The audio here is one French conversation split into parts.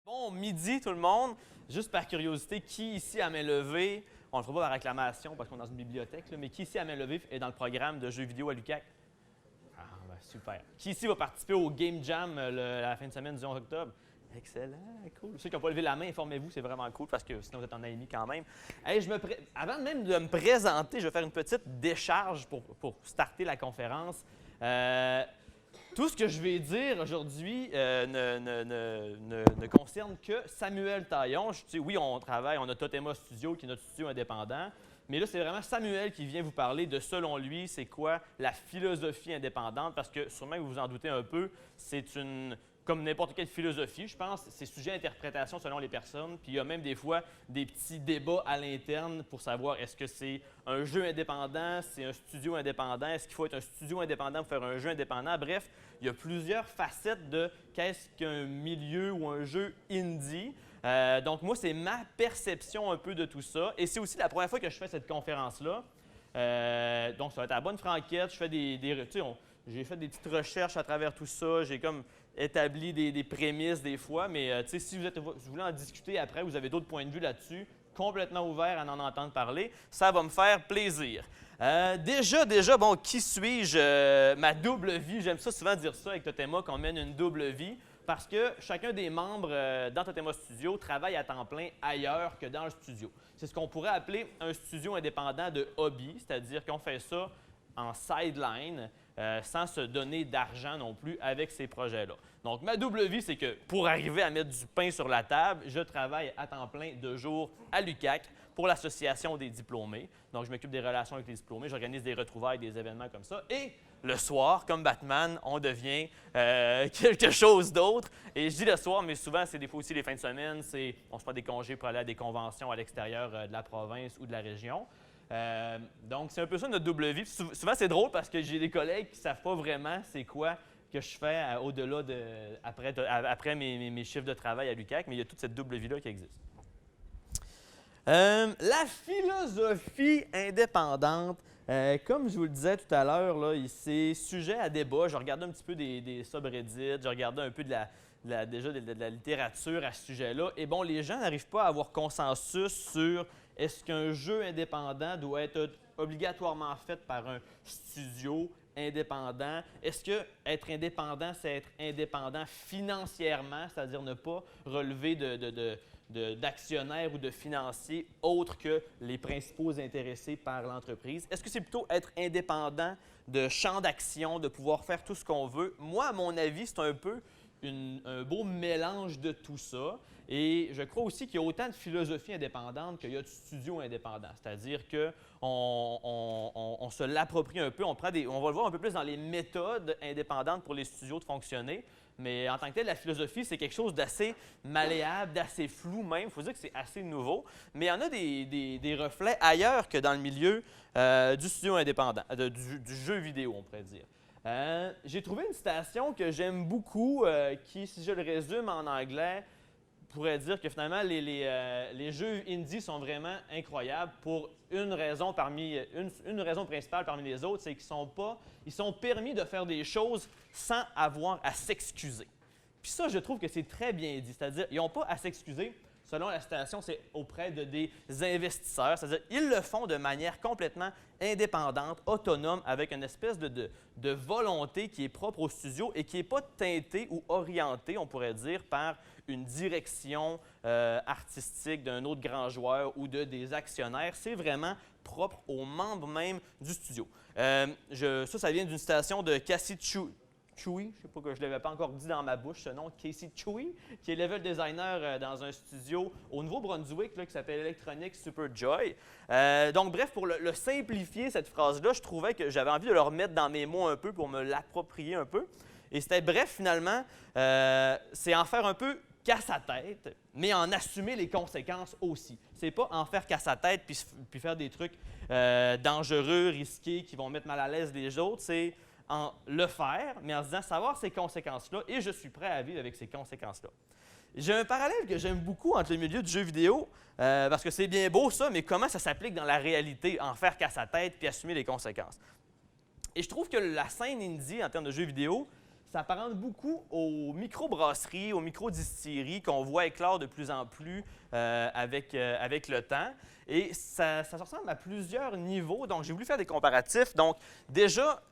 Bon midi tout le monde. Juste par curiosité, qui ici à main levée, on ne le fera pas par acclamation parce qu'on est dans une bibliothèque, là, mais qui ici à main levée est dans le programme de jeux vidéo à l'UQAC? Ah, ben super. Qui ici va participer au Game Jam la fin de semaine du 11 octobre? Excellent, cool. Ceux qui n'ont pas levé la main, informez-vous, c'est vraiment cool parce que sinon vous êtes en AMI quand même. Hey, avant même de me présenter, je vais faire une petite décharge pour starter la conférence. Tout ce que je vais dire aujourd'hui ne concerne que Samuel Taillon. Oui, on travaille, on a Totema Studio qui est notre studio indépendant, mais là, c'est vraiment Samuel qui vient vous parler de, selon lui, c'est quoi la philosophie indépendante, parce que sûrement que vous vous en doutez un peu, c'est comme n'importe quelle philosophie, je pense, c'est sujet à interprétation selon les personnes. Puis il y a même des fois des petits débats à l'interne pour savoir est-ce que c'est un jeu indépendant, c'est un studio indépendant, est-ce qu'il faut être un studio indépendant pour faire un jeu indépendant. Bref, il y a plusieurs facettes de qu'est-ce qu'un milieu ou un jeu indie. Donc moi, c'est ma perception un peu de tout ça. Et c'est aussi la première fois que je fais cette conférence-là. Donc ça va être à la bonne franquette. Je fais j'ai fait des petites recherches à travers tout ça. J'ai comme établi des prémices des fois, mais si vous voulez en discuter après, vous avez d'autres points de vue là-dessus, complètement ouvert à en entendre parler, ça va me faire plaisir. Déjà, bon, qui suis-je? Ma double vie, j'aime ça souvent dire ça avec Totema, qu'on mène une double vie, parce que chacun des membres dans Totema Studio travaille à temps plein ailleurs que dans le studio. C'est ce qu'on pourrait appeler un studio indépendant de hobby, c'est-à-dire qu'on fait ça en sideline, sans se donner d'argent non plus avec ces projets-là. Donc, ma double vie, c'est que pour arriver à mettre du pain sur la table, je travaille à temps plein 2 jours à l'UQAC pour l'Association des diplômés. Donc, je m'occupe des relations avec les diplômés, j'organise des retrouvailles, des événements comme ça. Et le soir, comme Batman, on devient quelque chose d'autre. Et je dis le soir, mais souvent, c'est des fois aussi les fins de semaine, on se prend des congés pour aller à des conventions à l'extérieur de la province ou de la région. Donc, c'est un peu ça notre double vie. Souvent, c'est drôle parce que j'ai des collègues qui ne savent pas vraiment c'est quoi que je fais au-delà après mes chiffres de travail à l'UQAC, mais il y a toute cette double vie-là qui existe. La philosophie indépendante, comme je vous le disais tout à l'heure, c'est sujet à débat. Je regardais un petit peu des subreddits, je regardais un peu de la littérature à ce sujet-là. Et bon, les gens n'arrivent pas à avoir consensus sur est-ce qu'un jeu indépendant doit être obligatoirement fait par un studio indépendant? Est-ce que être indépendant, c'est être indépendant financièrement, c'est-à-dire ne pas relever d'actionnaires ou de financiers autres que les principaux intéressés par l'entreprise? Est-ce que c'est plutôt être indépendant de champ d'action, de pouvoir faire tout ce qu'on veut? Moi, à mon avis, c'est un peu un beau mélange de tout ça. Et je crois aussi qu'il y a autant de philosophie indépendante qu'il y a de studios indépendants. C'est-à-dire qu'on se l'approprie un peu, on va le voir un peu plus dans les méthodes indépendantes pour les studios de fonctionner. Mais en tant que tel, la philosophie, c'est quelque chose d'assez malléable, d'assez flou même. Il faut dire que c'est assez nouveau. Mais il y en a des reflets ailleurs que dans le milieu du studio indépendant, du jeu vidéo, on pourrait dire. J'ai trouvé une citation que j'aime beaucoup, qui, si je le résume en anglais, pourrait dire que finalement, les jeux indie sont vraiment incroyables pour une raison principale parmi les autres, c'est qu'ils sont permis de faire des choses sans avoir à s'excuser. Puis ça, je trouve que c'est très bien dit, c'est-à-dire ils n'ont pas à s'excuser. Selon la citation, c'est auprès de des investisseurs, c'est-à-dire ils le font de manière complètement indépendante, autonome, avec une espèce de volonté qui est propre au studio et qui n'est pas teintée ou orientée, on pourrait dire, par une direction artistique d'un autre grand joueur ou des actionnaires. C'est vraiment propre aux membres même du studio. Ça vient d'une citation de Casey Chewie, je ne sais pas que je ne l'avais pas encore dit dans ma bouche, ce nom, Casey Chewie, qui est level designer dans un studio au Nouveau-Brunswick qui s'appelle Electronic Superjoy. Donc, bref, pour le simplifier, cette phrase-là, je trouvais que j'avais envie de le remettre dans mes mots un peu pour me l'approprier un peu. Et c'était bref, finalement, c'est en faire un peu qu'à sa tête, mais en assumer les conséquences aussi. C'est pas en faire qu'à sa tête puis faire des trucs dangereux, risqués, qui vont mettre mal à l'aise les autres. C'est en le faire, mais en se disant savoir ces conséquences-là et je suis prêt à vivre avec ces conséquences-là. J'ai un parallèle que j'aime beaucoup entre le milieu du jeu vidéo, parce que c'est bien beau ça, mais comment ça s'applique dans la réalité, en faire qu'à sa tête puis assumer les conséquences. Et je trouve que la scène indie en termes de jeux vidéo, s'apparente beaucoup aux microbrasseries, aux microdistilleries qu'on voit éclore de plus en plus avec le temps. Et ça se ressemble à plusieurs niveaux. Donc, j'ai voulu faire des comparatifs. Donc, déjà,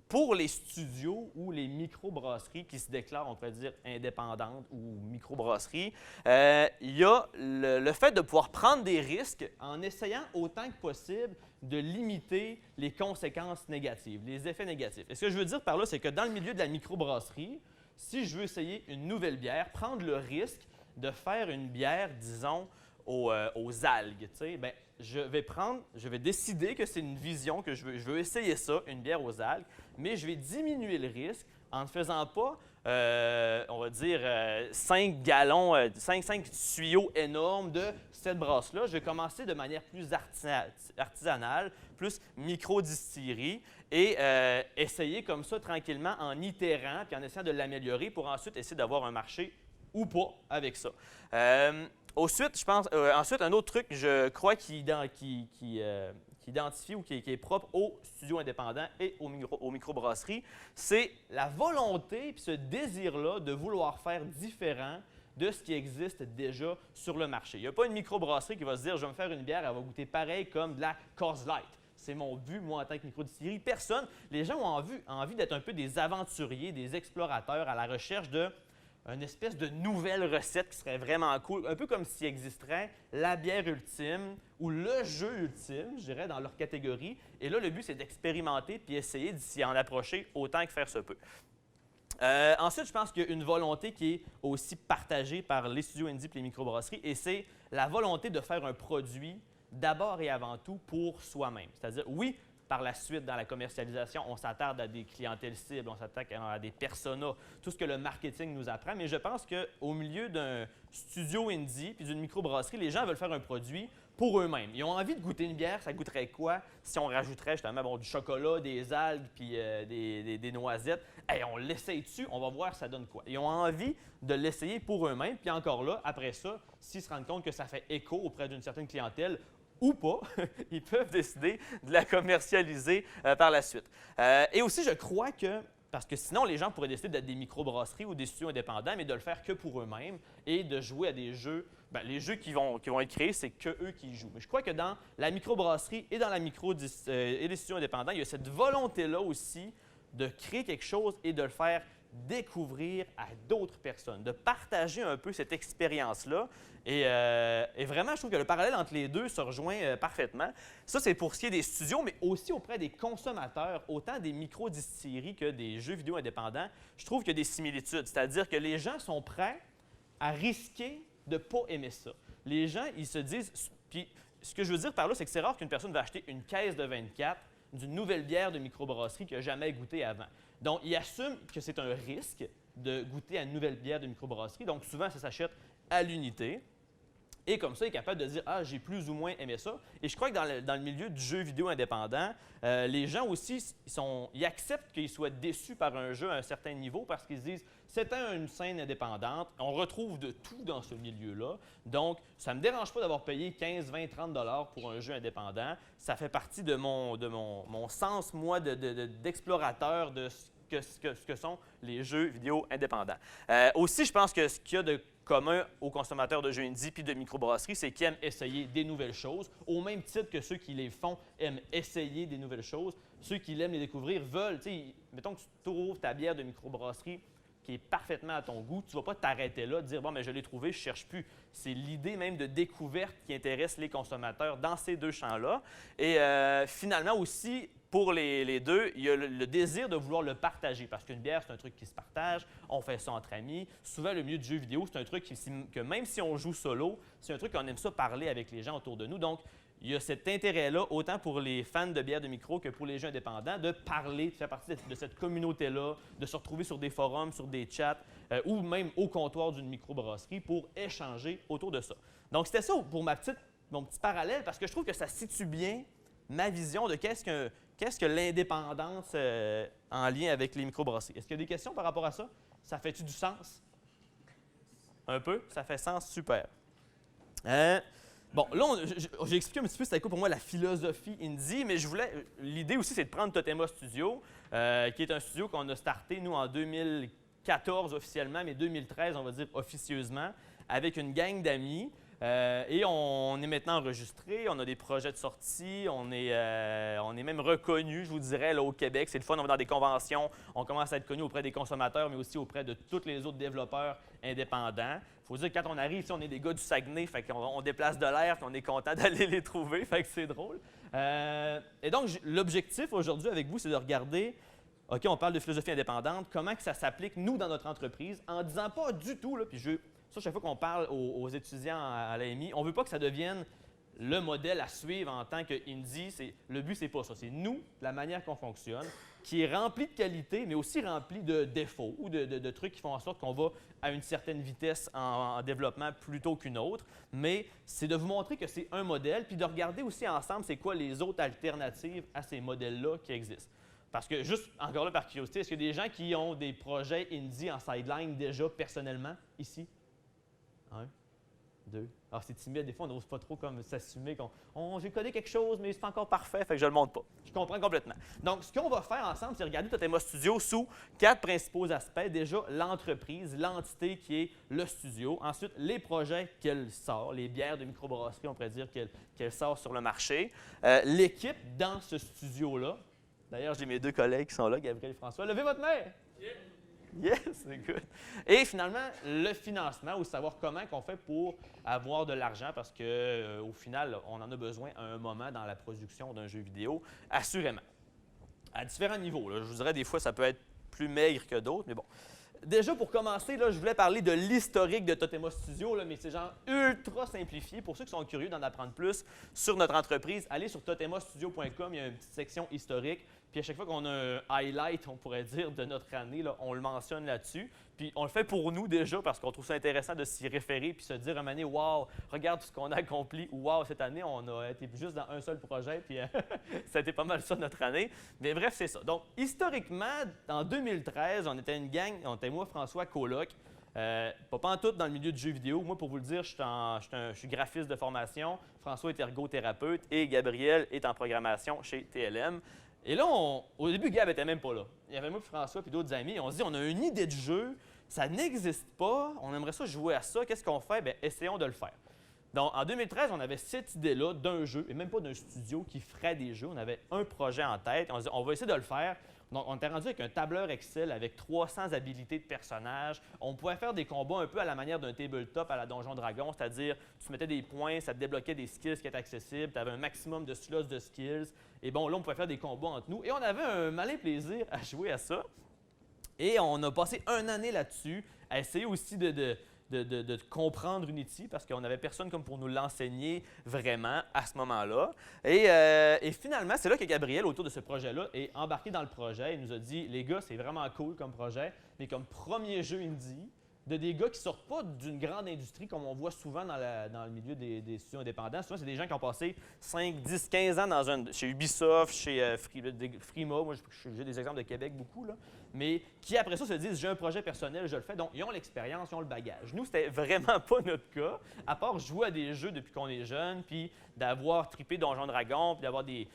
pour les studios ou les microbrasseries qui se déclarent, on pourrait dire, indépendantes ou microbrasseries, il y a le fait de pouvoir prendre des risques en essayant autant que possible de limiter les conséquences négatives, les effets négatifs. Et ce que je veux dire par là, c'est que dans le milieu de la microbrasserie, si je veux essayer une nouvelle bière, prendre le risque de faire une bière, disons, aux algues, tu sais, bien, je vais décider que c'est une vision, que je veux essayer ça, une bière aux algues, mais je vais diminuer le risque en ne faisant pas, on va dire, 5 gallons, 5 tuyaux énormes de cette brasse-là. Je vais commencer de manière plus artisanale, plus micro-distillerie et essayer comme ça tranquillement en itérant puis en essayant de l'améliorer pour ensuite essayer d'avoir un marché ou pas avec ça. Ensuite, je pense, un autre truc, je crois, qui identifie ou qui est propre aux studios indépendants et aux microbrasseries, c'est la volonté et ce désir-là de vouloir faire différent de ce qui existe déjà sur le marché. Il n'y a pas une microbrasserie qui va se dire « je vais me faire une bière, elle va goûter pareil comme de la Coors Light ». C'est mon but, moi, en tant que microdistillerie. Personne, les gens ont envie d'être un peu des aventuriers, des explorateurs à la recherche de une espèce de nouvelle recette qui serait vraiment cool, un peu comme s'il existerait la bière ultime ou le jeu ultime, je dirais, dans leur catégorie. Et là, le but, c'est d'expérimenter puis essayer d'y en approcher autant que faire se peut. Ensuite, je pense qu'il y a une volonté qui est aussi partagée par les studios indie et les microbrasseries, et c'est la volonté de faire un produit d'abord et avant tout pour soi-même. C'est-à-dire, oui, par la suite, dans la commercialisation, on s'attarde à des clientèles cibles, on s'attaque à des personas, tout ce que le marketing nous apprend. Mais je pense qu'au milieu d'un studio indie puis d'une microbrasserie, les gens veulent faire un produit pour eux-mêmes. Ils ont envie de goûter une bière, ça goûterait quoi si on rajouterait justement du chocolat, des algues puis des noisettes. Hey, on l'essaye dessus, on va voir ça donne quoi. Ils ont envie de l'essayer pour eux-mêmes. Puis encore là, après ça, s'ils se rendent compte que ça fait écho auprès d'une certaine clientèle, ou pas, ils peuvent décider de la commercialiser par la suite. Et aussi, je crois que, parce que sinon, les gens pourraient décider d'être des microbrasseries ou des studios indépendants, mais de le faire que pour eux-mêmes et de jouer à des jeux. Bien, les jeux qui vont être créés, c'est qu'eux qui jouent. Mais je crois que dans la microbrasserie et dans la et les studios indépendants, il y a cette volonté-là aussi de créer quelque chose et de le faire découvrir à d'autres personnes, de partager un peu cette expérience-là. Et vraiment, je trouve que le parallèle entre les deux se rejoint parfaitement. Ça, c'est pour ce qui est des studios, mais aussi auprès des consommateurs, autant des microdistilleries que des jeux vidéo indépendants. Je trouve qu'il y a des similitudes, c'est-à-dire que les gens sont prêts à risquer de ne pas aimer ça. Les gens, ils se disent... Puis, ce que je veux dire par là, c'est que c'est rare qu'une personne va acheter une caisse de 24 d'une nouvelle bière de microbrasserie qu'il n'a jamais goûté avant. Donc, ils assument que c'est un risque de goûter à une nouvelle bière de microbrasserie. Donc, souvent, ça s'achète à l'unité. Et comme ça, il est capable de dire « Ah, j'ai plus ou moins aimé ça ». Et je crois que dans le milieu du jeu vidéo indépendant, les gens aussi, ils acceptent qu'ils soient déçus par un jeu à un certain niveau parce qu'ils se disent « C'était une scène indépendante, on retrouve de tout dans ce milieu-là. Donc, ça ne me dérange pas d'avoir payé 15, 20, 30 $ pour un jeu indépendant. Ça fait partie de mon sens, moi, d'explorateur de ce que sont les jeux vidéo indépendants. Aussi, je pense que ce qu'il y a de commun aux consommateurs de jeux indie puis de microbrasserie, c'est qu'ils aiment essayer des nouvelles choses, au même titre que ceux qui les font aiment essayer des nouvelles choses. Ceux qui l'aiment les découvrir veulent, tu sais, mettons que tu trouves ta bière de microbrasserie qui est parfaitement à ton goût, tu ne vas pas t'arrêter là, de dire « bon, mais je l'ai trouvé, je ne cherche plus ». C'est l'idée même de découverte qui intéresse les consommateurs dans ces deux champs-là. Et finalement aussi, pour les deux, il y a le désir de vouloir le partager, parce qu'une bière, c'est un truc qui se partage, on fait ça entre amis. Souvent, le milieu du jeu vidéo, c'est un truc que même si on joue solo, c'est un truc qu'on aime ça parler avec les gens autour de nous. Donc, il y a cet intérêt-là, autant pour les fans de bière de micro que pour les jeux indépendants, de parler, de faire partie de cette communauté-là, de se retrouver sur des forums, sur des chats, ou même au comptoir d'une microbrasserie pour échanger autour de ça. Donc, c'était ça pour mon petit parallèle, parce que je trouve que ça situe bien ma vision de qu'est-ce que l'indépendance en lien avec les microbrasseries. Est-ce qu'il y a des questions par rapport à ça? Ça fait-tu du sens? Un peu? Ça fait sens? Super. Bon, là, j'ai expliqué un petit peu c'était quoi pour moi la philosophie indie, mais l'idée aussi, c'est de prendre Totema Studio, qui est un studio qu'on a starté, nous, en 2014 officiellement, mais 2013, on va dire officieusement, avec une gang d'amis. Et on est maintenant enregistré, on a des projets de sortie, on est même reconnu, je vous dirais, là, au Québec. C'est le fun, on va dans des conventions, on commence à être connu auprès des consommateurs, mais aussi auprès de tous les autres développeurs indépendants. Il faut dire que quand on arrive, on est des gars du Saguenay, fait qu'on déplace de l'air, puis on est content d'aller les trouver, fait que c'est drôle. Et donc, l'objectif aujourd'hui avec vous, c'est de regarder, OK, on parle de philosophie indépendante, comment que ça s'applique, nous, dans notre entreprise, en disant pas du tout, là, puis ça, chaque fois qu'on parle aux étudiants à l'AMI, on ne veut pas que ça devienne le modèle à suivre en tant qu'Indie. Le but, c'est pas ça. C'est nous, la manière qu'on fonctionne, qui est remplie de qualité, mais aussi remplie de défauts ou de trucs qui font en sorte qu'on va à une certaine vitesse en développement plutôt qu'une autre. Mais c'est de vous montrer que c'est un modèle, puis de regarder aussi ensemble c'est quoi les autres alternatives à ces modèles-là qui existent. Parce que, juste encore là par curiosité, est-ce qu'il y a des gens qui ont des projets Indie en sideline déjà personnellement ici? 1, 2. Alors, c'est timide. Des fois, on n'ose pas trop comme s'assumer j'ai codé quelque chose, mais c'est pas encore parfait, fait que je ne le montre pas. Je comprends complètement. Donc, ce qu'on va faire ensemble, c'est regarder Totema Studio sous 4 principaux aspects. Déjà, l'entreprise, l'entité qui est le studio. Ensuite, les projets qu'elle sort, les bières de microbrasserie, on pourrait dire qu'elle sort sur le marché. L'équipe dans ce studio-là. D'ailleurs, j'ai mes 2 collègues qui sont là, Gabriel et François. Levez votre main! Yeah. Yes, c'est good. Et finalement, le financement, ou savoir comment on fait pour avoir de l'argent, parce qu'au final, on en a besoin à un moment dans la production d'un jeu vidéo, assurément. À différents niveaux. Là. Je vous dirais, des fois, ça peut être plus maigre que d'autres, mais bon. Déjà, pour commencer, là, je voulais parler de l'historique de Totema Studio, là, mais c'est genre ultra simplifié. Pour ceux qui sont curieux d'en apprendre plus sur notre entreprise, allez sur totemastudio.com, il y a une petite section historique. Puis à chaque fois qu'on a un highlight, on pourrait dire, de notre année, là, on le mentionne là-dessus. Puis on le fait pour nous déjà parce qu'on trouve ça intéressant de s'y référer puis se dire à un moment donné, wow, regarde tout ce qu'on a accompli. Ou wow, cette année, on a été juste dans un seul projet. Puis ça a été pas mal ça notre année. Mais bref, c'est ça. Donc, historiquement, en 2013, on était une gang, on était moi, François, coloc. Pas pantoute dans le milieu du jeu vidéo. Moi, pour vous le dire, je suis graphiste de formation. François est ergothérapeute et Gabriel est en programmation chez TLM. Et là, au début, Gab n'était même pas là. Il y avait moi, François et d'autres amis. On se dit, on a une idée de jeu, ça n'existe pas, on aimerait ça jouer à ça. Qu'est-ce qu'on fait? Bien, essayons de le faire. Donc, en 2013, on avait cette idée-là d'un jeu, et même pas d'un studio qui ferait des jeux. On avait un projet en tête. On se dit, on va essayer de le faire. Donc, on était rendu avec un tableur Excel avec 300 habilités de personnages. On pouvait faire des combats un peu à la manière d'un tabletop à la Donjon Dragon, c'est-à-dire tu mettais des points, ça te débloquait des skills qui étaient accessibles, tu avais un maximum de slots de skills. Et bon, là, on pouvait faire des combats entre nous. Et on avait un malin plaisir à jouer à ça. Et on a passé une année là-dessus, à essayer aussi de comprendre Unity parce qu'on n'avait personne comme pour nous l'enseigner vraiment à ce moment-là. Et finalement, c'est là que Gabriel, autour de ce projet-là, est embarqué dans le projet. Il nous a dit, les gars, c'est vraiment cool comme projet, mais comme premier jeu indie, de des gars qui ne sortent pas d'une grande industrie comme on voit souvent dans le milieu des studios indépendants. Souvent, c'est des gens qui ont passé 5, 10, 15 ans chez Ubisoft, chez Frima. Moi, j'ai des exemples de Québec beaucoup, là. Mais qui, après ça, se disent « j'ai un projet personnel, je le fais ». Donc, ils ont l'expérience, ils ont le bagage. Nous, c'était vraiment pas notre cas, à part jouer à des jeux depuis qu'on est jeune, puis d'avoir trippé Donjon Dragon, puis d'avoir des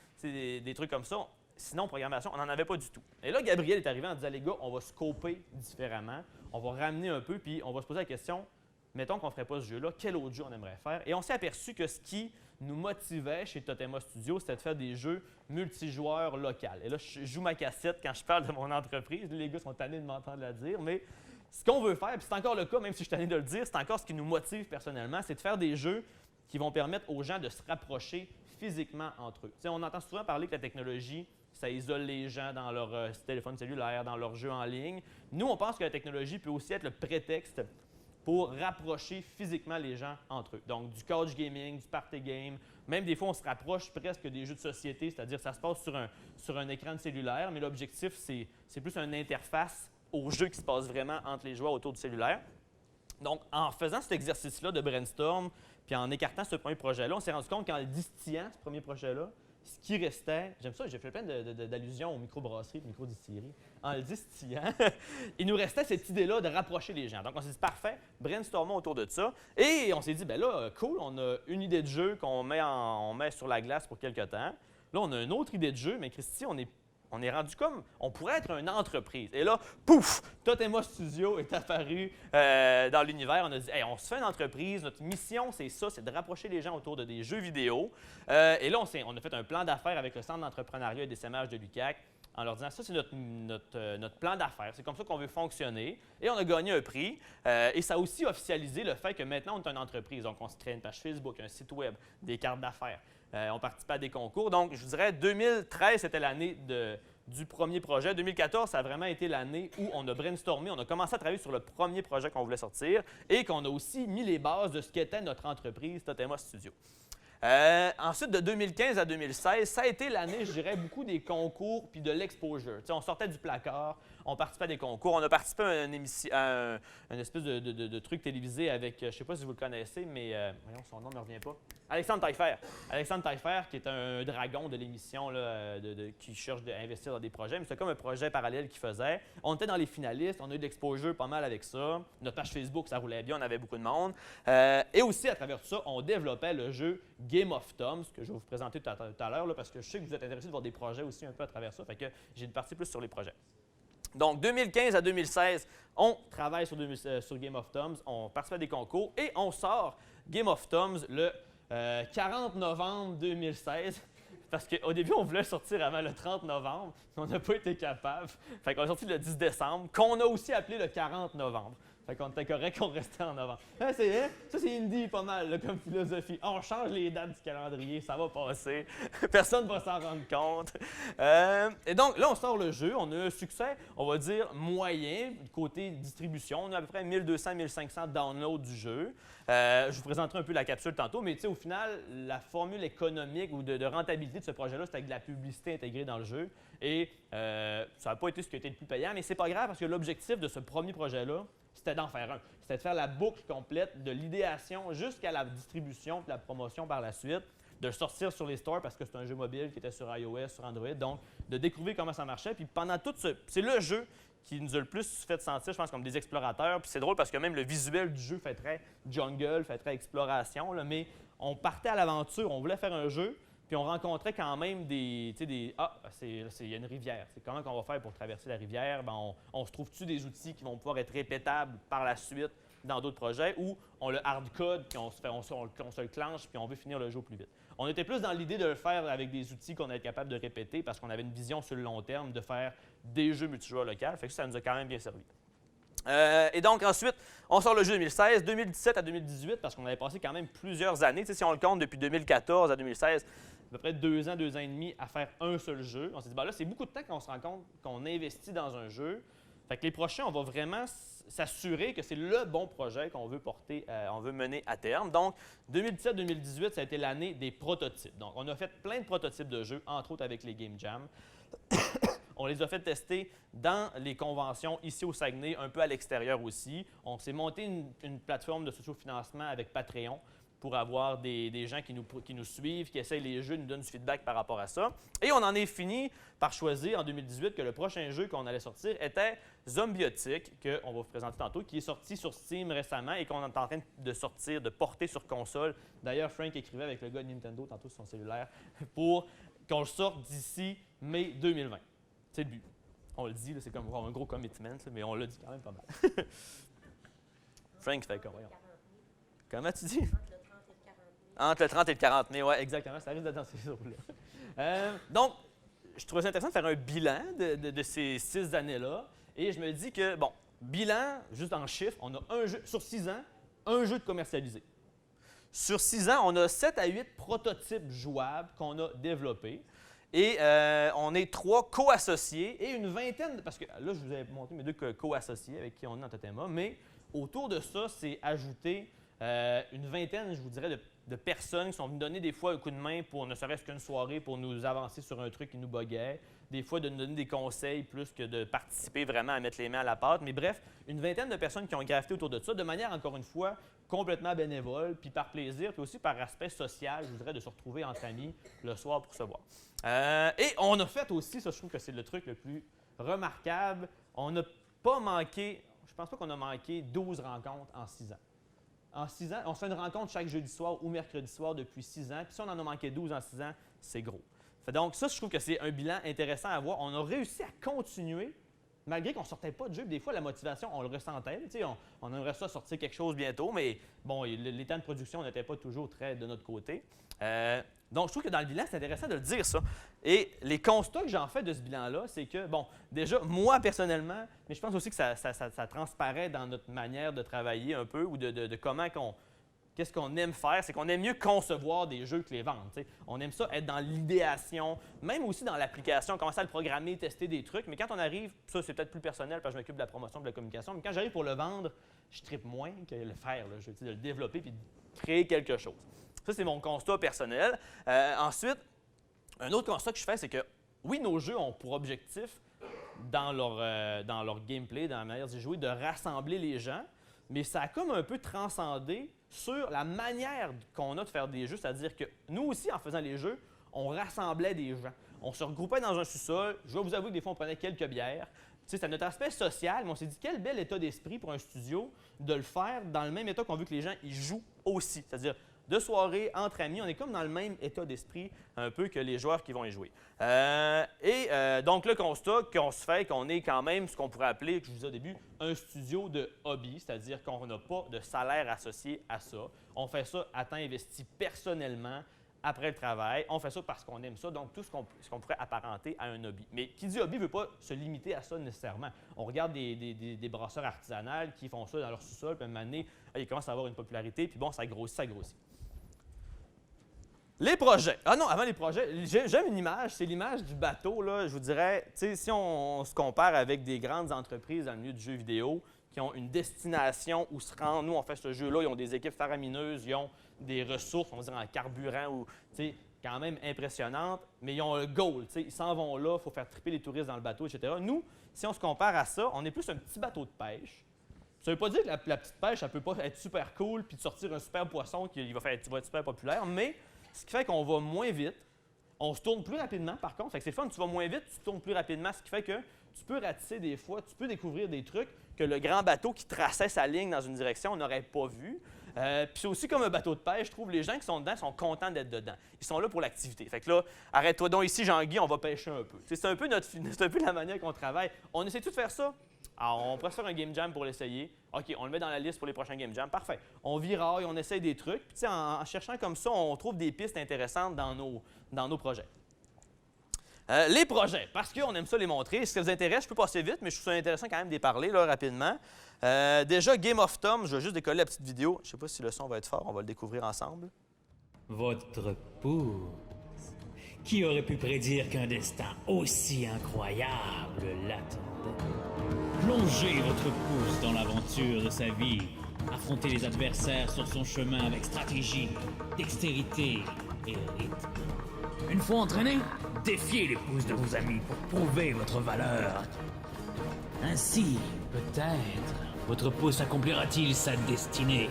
trucs comme ça. Sinon, programmation, on n'en avait pas du tout. Et là, Gabriel est arrivé en disant « les gars, on va scoper différemment, on va ramener un peu, puis on va se poser la question, mettons qu'on ne ferait pas ce jeu-là, quel autre jeu on aimerait faire? » Et on s'est aperçu que ce qui nous motivait chez Totema Studio, c'était de faire des jeux multijoueurs locaux. Et là, je joue ma cassette quand je parle de mon entreprise. Les gars sont tannés de m'entendre la dire, mais ce qu'on veut faire, puis c'est encore le cas, même si je suis tanné de le dire, c'est encore ce qui nous motive personnellement, c'est de faire des jeux qui vont permettre aux gens de se rapprocher physiquement entre eux. T'sais, on entend souvent parler que la technologie, ça isole les gens dans leur téléphone cellulaire, dans leurs jeux en ligne. Nous, on pense que la technologie peut aussi être le prétexte pour rapprocher physiquement les gens entre eux. Donc, du couch gaming, du party game, même des fois, on se rapproche presque des jeux de société, c'est-à-dire ça se passe sur un écran de cellulaire, mais l'objectif, c'est plus une interface au jeu qui se passe vraiment entre les joueurs autour du cellulaire. Donc, en faisant cet exercice-là de brainstorm, puis en écartant ce premier projet-là, on s'est rendu compte qu'en le distillant, ce premier projet-là, ce qui restait, j'aime ça, j'ai fait plein d'allusions aux microbrasseries, aux microdistilleries, en le distillant. Il nous restait cette idée-là de rapprocher les gens. Donc, on s'est dit, parfait, brainstormons autour de ça. Et on s'est dit, ben là, cool, on a une idée de jeu qu'on met sur la glace pour quelque temps. Là, on a une autre idée de jeu, mais Christy, on est rendu comme, on pourrait être une entreprise. Et là, pouf, Totema Studio est apparu dans l'univers. On a dit, hey, on se fait une entreprise, notre mission, c'est ça, c'est de rapprocher les gens autour de des jeux vidéo. Et là, on a fait un plan d'affaires avec le Centre d'entrepreneuriat et d'essaimage de l'UQAC en leur disant, ça, c'est notre plan d'affaires, c'est comme ça qu'on veut fonctionner. Et on a gagné un prix. Et ça a aussi officialisé le fait que maintenant, on est une entreprise. Donc, on se crée une page Facebook, un site web, des cartes d'affaires. On participait à des concours. Donc, je vous dirais, 2013, c'était l'année du premier projet. 2014, ça a vraiment été l'année où on a brainstormé, on a commencé à travailler sur le premier projet qu'on voulait sortir et qu'on a aussi mis les bases de ce qu'était notre entreprise Totema Studio. Ensuite, de 2015 à 2016, ça a été l'année, je dirais, beaucoup des concours puis de l'exposure. On sortait du placard, on participait à des concours. On a participé à une espèce de truc télévisé avec, je ne sais pas si vous le connaissez, mais voyons, son nom ne me revient pas. Alexandre Taillefer. Alexandre Taillefer, qui est un dragon de l'émission qui cherche à investir dans des projets, mais c'est comme un projet parallèle qu'il faisait. On était dans les finalistes, on a eu de l'exposure pas mal avec ça. Notre page Facebook, ça roulait bien, on avait beaucoup de monde. Et aussi, à travers tout ça, on développait le jeu Game of Thumbs, que je vais vous présenter tout à l'heure, parce que je sais que vous êtes intéressés de voir des projets aussi un peu à travers ça. Fait que j'ai une partie plus sur les projets. Donc, 2015 à 2016, on travaille sur Game of Thumbs, on participe à des concours et on sort Game of Thumbs le 40 novembre 2016. Parce qu'au début, on voulait sortir avant le 30 novembre, mais on n'a pas été capable. Fait qu'on est sorti le 10 décembre, qu'on a aussi appelé le 40 novembre. Fait qu'on était correct qu'on restait en novembre. Ça, c'est indie pas mal, là, comme philosophie. On change les dates du calendrier, ça va passer. Personne ne va s'en rendre compte. Et donc, là, on sort le jeu. On a un succès, on va dire, moyen. Côté distribution, on a à peu près 1200-1500 downloads du jeu. Je vous présenterai un peu la capsule tantôt, mais au final, la formule économique ou de rentabilité de ce projet-là, c'était avec de la publicité intégrée dans le jeu. Et ça n'a pas été ce qui a été le plus payant, mais c'est pas grave parce que l'objectif de ce premier projet-là, c'était d'en faire un. C'était de faire la boucle complète de l'idéation jusqu'à la distribution et la promotion par la suite, de le sortir sur les stores parce que c'est un jeu mobile qui était sur iOS, sur Android, donc de découvrir comment ça marchait. Puis pendant tout c'est le jeu qui nous a le plus fait sentir, je pense, comme des explorateurs. Puis c'est drôle parce que même le visuel du jeu fait très jungle, fait très exploration, là, mais on partait à l'aventure, on voulait faire un jeu. Puis on rencontrait quand même il y a une rivière. C'est comment qu'on va faire pour traverser la rivière? Ben, on se trouve-tu des outils qui vont pouvoir être répétables par la suite dans d'autres projets ou on le hard-code, puis on se le clenche, puis on veut finir le jeu plus vite. On était plus dans l'idée de le faire avec des outils qu'on est capable de répéter parce qu'on avait une vision sur le long terme de faire des jeux multijoueurs locaux. Fait que ça nous a quand même bien servi. Et donc, ensuite, on sort le jeu 2016, 2017 à 2018, parce qu'on avait passé quand même plusieurs années. Si on le compte depuis 2014 à 2016, à peu près 2 ans et demi à faire un seul jeu. On s'est dit, là, c'est beaucoup de temps qu'on se rend compte qu'on investit dans un jeu. Fait que les prochains, on va vraiment s'assurer que c'est le bon projet qu'on veut porter, on veut mener à terme. Donc, 2017-2018, ça a été l'année des prototypes. Donc, on a fait plein de prototypes de jeux, entre autres avec les Game Jam. On les a fait tester dans les conventions ici au Saguenay, un peu à l'extérieur aussi. On s'est monté une plateforme de sociofinancement avec Patreon pour avoir des gens qui nous suivent, qui essayent les jeux, nous donnent du feedback par rapport à ça. Et on en est fini par choisir en 2018 que le prochain jeu qu'on allait sortir était Zombiotic, qu'on va vous présenter tantôt, qui est sorti sur Steam récemment et qu'on est en train de sortir, de porter sur console. D'ailleurs, Frank écrivait avec le gars de Nintendo tantôt sur son cellulaire pour qu'on le sorte d'ici mai 2020. C'est le but. On le dit, c'est comme un gros commitment, mais on l'a dit quand même pas mal. Frank fait comment? Comment tu dis? Entre le 30 et le 40 mai, oui, exactement. Ça arrive d'être dans ces eaux-là. Donc, je trouvais ça intéressant de faire un bilan de ces 6 années-là. Et je me dis que, bon, bilan, juste en chiffres, on a un jeu, sur 6 ans, un jeu de commercialisé. Sur 6 ans, on a 7 à 8 prototypes jouables qu'on a développés. Et on est 3 co-associés et une vingtaine, parce que là, je vous ai montré mes 2 co-associés avec qui on est dans Totema, mais autour de ça, c'est ajouté une vingtaine, je vous dirais, de personnes qui sont venues donner des fois un coup de main pour ne serait-ce qu'une soirée pour nous avancer sur un truc qui nous buguait. Des fois, de nous donner des conseils plus que de participer vraiment à mettre les mains à la pâte. Mais bref, une vingtaine de personnes qui ont gravité autour de ça, de manière, encore une fois, complètement bénévole, puis par plaisir, puis aussi par aspect social, je dirais, de se retrouver entre amis le soir pour se voir. Et on a fait aussi, ça je trouve que c'est le truc le plus remarquable, on n'a pas manqué, je pense pas qu'on a manqué 12 rencontres en 6 ans. En 6 ans, on se fait une rencontre chaque jeudi soir ou mercredi soir depuis 6 ans, puis si on en a manqué 12 en 6 ans, c'est gros. Donc ça, je trouve que c'est un bilan intéressant à voir. On a réussi à continuer, malgré qu'on ne sortait pas de jeu. Des fois, la motivation, on le ressentait. On aimerait ça sortir quelque chose bientôt, mais bon, les temps de production n'étaient pas toujours très de notre côté. Donc, je trouve que dans le bilan, c'est intéressant de le dire, ça. Et les constats que j'en fais de ce bilan-là, c'est que, bon, déjà, moi, personnellement, mais je pense aussi que ça transparaît dans notre manière de travailler un peu ou de comment qu'est-ce qu'on aime faire, c'est qu'on aime mieux concevoir des jeux que les vendre. T'sais. On aime ça être dans l'idéation, même aussi dans l'application, commencer à le programmer, tester des trucs. Mais quand on arrive, ça c'est peut-être plus personnel parce que je m'occupe de la promotion, de la communication, mais quand j'arrive pour le vendre, je trippe moins que le faire. Là. Je veux de le développer puis de créer quelque chose. Ça, c'est mon constat personnel. Ensuite, un autre constat que je fais, c'est que oui, nos jeux ont pour objectif, dans leur gameplay, dans la manière d'y jouer, de rassembler les gens, mais ça a comme un peu transcendé sur la manière qu'on a de faire des jeux, c'est-à-dire que nous aussi, en faisant les jeux, on rassemblait des gens. On se regroupait dans un sous-sol. Je vais vous avouer que des fois, on prenait quelques bières. C'est notre aspect social, mais on s'est dit quel bel état d'esprit pour un studio de le faire dans le même état qu'on veut que les gens y jouent aussi. C'est-à-dire, de soirée, entre amis, on est comme dans le même état d'esprit un peu que les joueurs qui vont y jouer. Donc, le constat qu'on se fait, qu'on est quand même ce qu'on pourrait appeler, que je vous disais au début, un studio de hobby, c'est-à-dire qu'on n'a pas de salaire associé à ça. On fait ça à temps investi personnellement, après le travail. On fait ça parce qu'on aime ça, donc tout ce qu'on pourrait apparenter à un hobby. Mais qui dit hobby ne veut pas se limiter à ça nécessairement. On regarde des brasseurs artisanales qui font ça dans leur sous-sol, puis à un moment donné, ils commencent à avoir une popularité, puis bon, ça grossit, ça grossit. Les projets. Ah non, avant les projets, j'aime une image, c'est l'image du bateau. Là, je vous dirais, si on se compare avec des grandes entreprises dans le milieu du jeu vidéo qui ont une destination où se rend, nous, on fait ce jeu-là, ils ont des équipes faramineuses, ils ont des ressources, on va dire en carburant, ou quand même impressionnantes, mais ils ont un goal. Ils s'en vont là, il faut faire triper les touristes dans le bateau, etc. Nous, si on se compare à ça, on est plus un petit bateau de pêche. Ça ne veut pas dire que la petite pêche, elle ne peut pas être super cool puis de sortir un super poisson qui va être super populaire, mais ce qui fait qu'on va moins vite, on se tourne plus rapidement par contre. C'est le fun, tu vas moins vite, tu tournes plus rapidement, ce qui fait que tu peux ratisser des fois, tu peux découvrir des trucs que le grand bateau qui traçait sa ligne dans une direction n'aurait pas vu. Puis c'est aussi comme un bateau de pêche, je trouve, les gens qui sont dedans sont contents d'être dedans. Ils sont là pour l'activité. Fait que là, arrête-toi donc ici, Jean-Guy, on va pêcher un peu. C'est un peu la manière qu'on travaille. On essaie-tu de faire ça? Alors, on pourrait se faire un game jam pour l'essayer. OK, on le met dans la liste pour les prochains game jams. Parfait. On viraille, on essaye des trucs. Puis, en cherchant comme ça, on trouve des pistes intéressantes dans nos projets. Les projets, parce qu'on aime ça les montrer. Si ça vous intéresse, je peux passer vite, mais je trouve ça intéressant quand même d'y parler là, rapidement. Déjà, Game of Tom, je vais juste décoller la petite vidéo. Je ne sais pas si le son va être fort, on va le découvrir ensemble. Votre pouce. Qui aurait pu prédire qu'un destin aussi incroyable l'attendait? Plongez votre pouce dans l'aventure de sa vie. Affrontez les adversaires sur son chemin avec stratégie, dextérité et rythme. Une fois entraîné, défiez les pouces de vos amis pour prouver votre valeur. Ainsi, peut-être, votre pouce accomplira-t-il sa destinée.